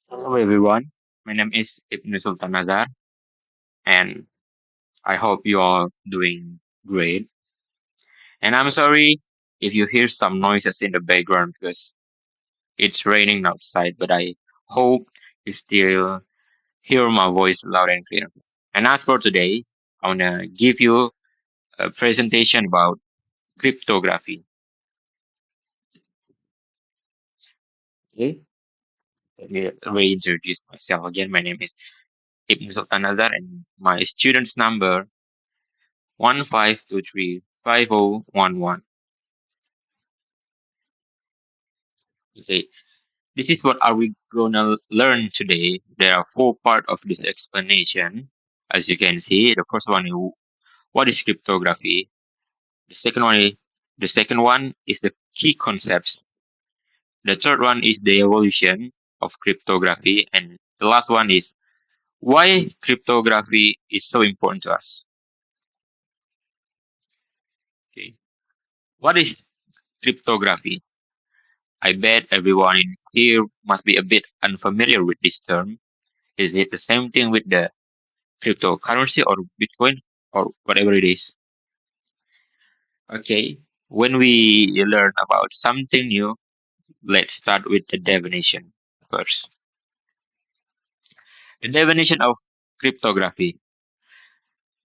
Hello everyone, my name is Ibn Sultan Nazar and I hope you all doing great. And I'm sorry if you hear some noises in the background because it's raining outside, but I hope you still hear my voice loud and clear. And as for today, I wanna give you a presentation about cryptography. Okay, let me reintroduce myself again. My name is Ibn Sultan Nazar and my student's number 15235011. Okay, this is what are we gonna learn today. There are four parts of this explanation. As you can see, the first one is what is cryptography. The second one is the key concepts. The third one is the evolution of cryptography, and the last one is why cryptography is so important to us. Okay, what is cryptography? I bet everyone in here must be a bit unfamiliar with this term. Is it the same thing with the cryptocurrency or Bitcoin or whatever it is? Okay, when we learn about something new, let's start with the definition first. The definition of cryptography.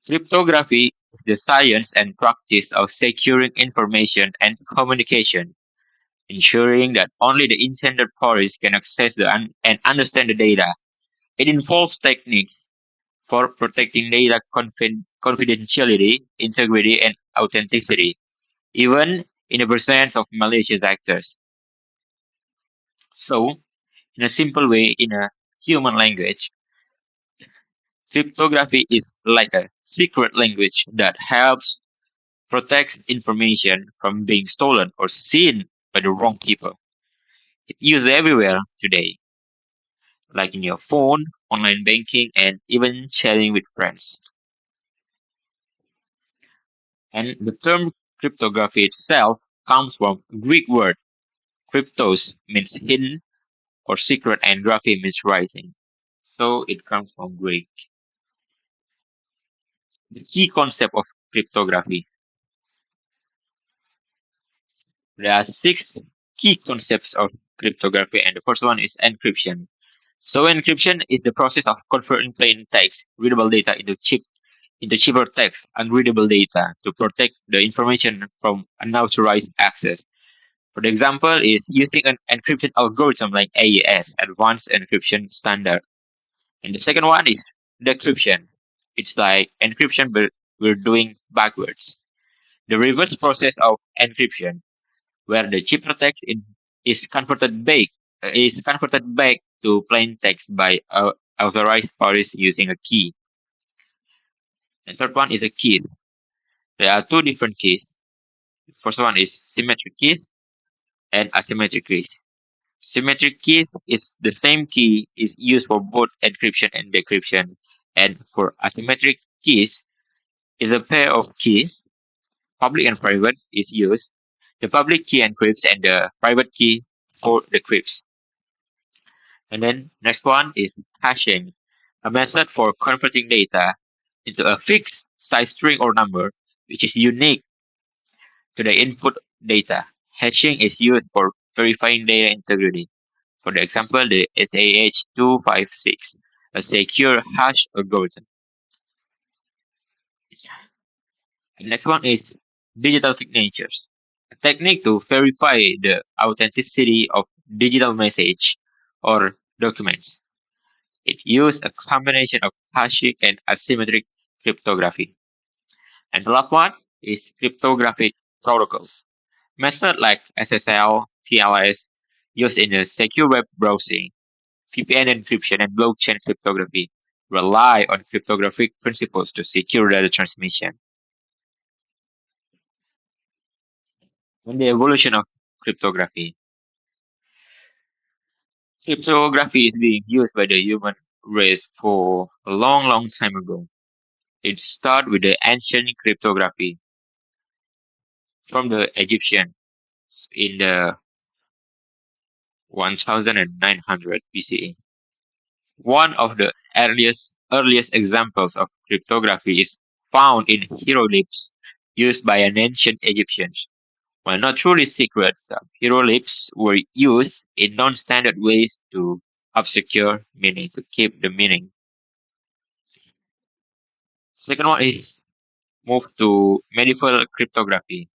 Cryptography is the science and practice of securing information and communication, ensuring that only the intended parties can access and understand the data. It involves techniques for protecting data confidentiality, integrity, and authenticity, even in the presence of malicious actors. So, in a simple way, in a human language, cryptography is like a secret language that helps protect information from being stolen or seen by the wrong people. It's used everywhere today, like in your phone, online banking, and even chatting with friends. And the term cryptography itself comes from Greek word cryptos means hidden or secret and graphy means writing. So it comes from Greek. The key concept of cryptography. There are six key concepts of cryptography, and the first one is encryption. So encryption is the process of converting plain text, readable data into cheaper text, unreadable data to protect the information from unauthorized access. For the example, is using an encryption algorithm like AES, Advanced Encryption Standard. And the second one is decryption. It's like encryption, but we're doing backwards. The reverse process of encryption, where the ciphertext is converted back to plain text by authorized parties using a key. The third one is a keys. There are two different keys. The first one is symmetric keys and asymmetric keys. Symmetric keys is the same key is used for both encryption and decryption, and for asymmetric keys is a pair of keys, public and private, is used. The public key encrypts and the private key for decrypts. And then next one is hashing, a method for converting data into a fixed size string or number which is unique to the input data. Hashing is used for verifying data integrity. For the example, the SAH256, a secure hash algorithm. The next one is digital signatures, a technique to verify the authenticity of digital message or documents. It uses a combination of hashing and asymmetric cryptography. And the last one is cryptographic protocols. Methods like SSL, TLS, used in the secure web browsing, VPN encryption, and blockchain cryptography rely on cryptographic principles to secure data transmission. And the evolution of cryptography. Cryptography is being used by the human race for a long, long time ago. It started with the ancient cryptography from the Egyptians in the 1900 BCE. One of the earliest examples of cryptography is found in hieroglyphs used by an ancient Egyptians. While not truly secret, some hieroglyphs were used in non-standard ways to obscure meaning, to keep the meaning. Second one is move to medieval cryptography.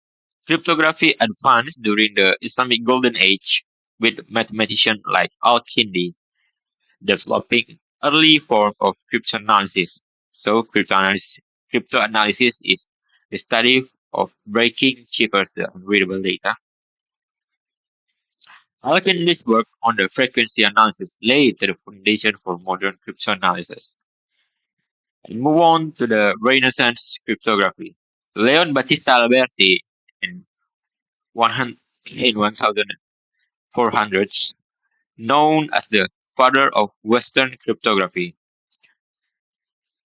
Cryptography advanced during the Islamic Golden Age with mathematicians like Al-Kindi developing early form of cryptanalysis. So cryptanalysis is the study of breaking chiffres the unreadable data. Al-Kindi's work on the frequency analysis laid the foundation for modern cryptanalysis. And move on to the Renaissance cryptography. Leon Battista Alberti in 100, in 1400s, known as the father of Western cryptography.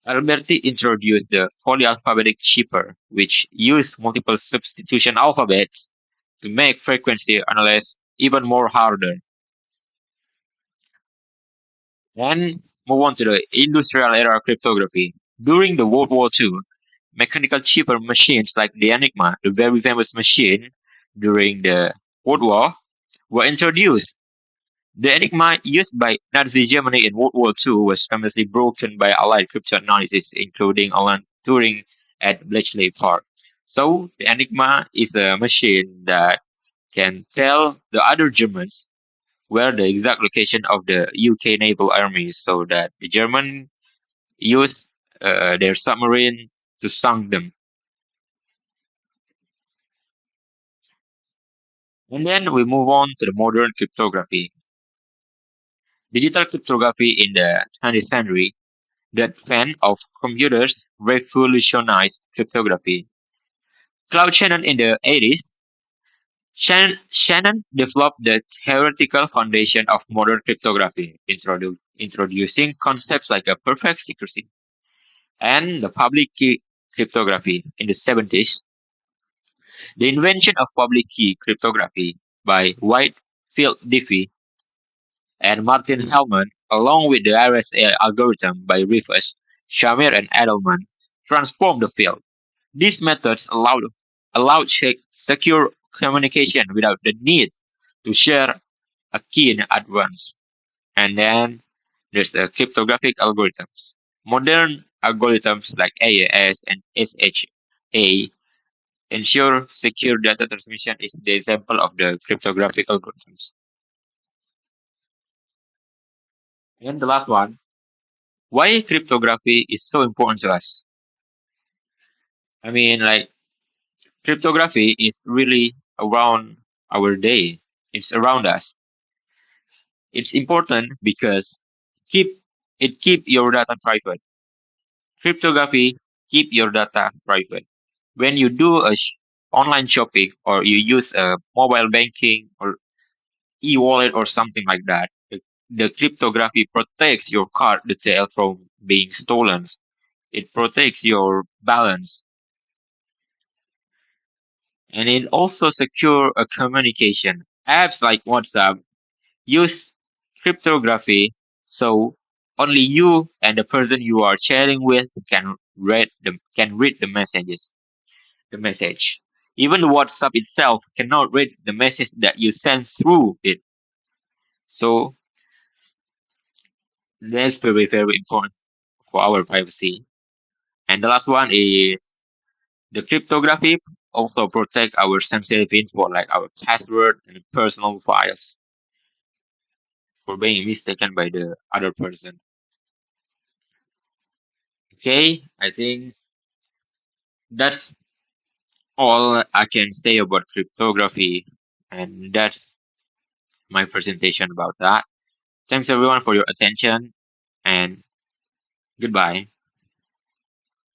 Alberti introduced the fully alphabetic cipher, which used multiple substitution alphabets to make frequency analysis even more harder. And move on to the industrial era cryptography. During the World War II, mechanical cipher machines like the Enigma, the very famous machine during the World War, were introduced. The Enigma used by Nazi Germany in World War II was famously broken by Allied cryptanalysis, including Alan Turing at Bletchley Park. So the Enigma is a machine that can tell the other Germans where the exact location of the UK naval army is, so that the German use their submarine to sink them. And then we move on to the modern cryptography. Digital cryptography in the 20th century, the advent of computers revolutionized cryptography. Claude Shannon in the 80s, Shannon developed the theoretical foundation of modern cryptography, introducing concepts like a perfect secrecy and the public key cryptography in the 70s. The invention of public key cryptography by Whitefield Diffie and Martin Hellman, along with the RSA algorithm by Rivers, Shamir, and Edelman, transformed the field. These methods allowed secure communication without the need to share a key in advance. And then there's cryptographic algorithms. Modern algorithms like AES and SHA ensure secure data transmission is the example of the cryptographic algorithms. And the last one, why cryptography is so important to us? I mean, like, cryptography is really around our day. It's around us. It's important because keep keep your data private. Cryptography keep your data private. When you do online shopping or you use a mobile banking or e-wallet or something like that, the cryptography protects your card detail from being stolen. It protects your balance, and it also secure a communication. Apps like WhatsApp use cryptography, so only you and the person you are chatting with can read the messages. The message. Even WhatsApp itself cannot read the message that you send through it. So that's very, very important for our privacy. And the last one is the cryptography also protect our sensitive info like our password and personal files for being mistaken by the other person. Okay, I think that's all I can say about cryptography, and that's my presentation about that. Thanks everyone for your attention, and goodbye.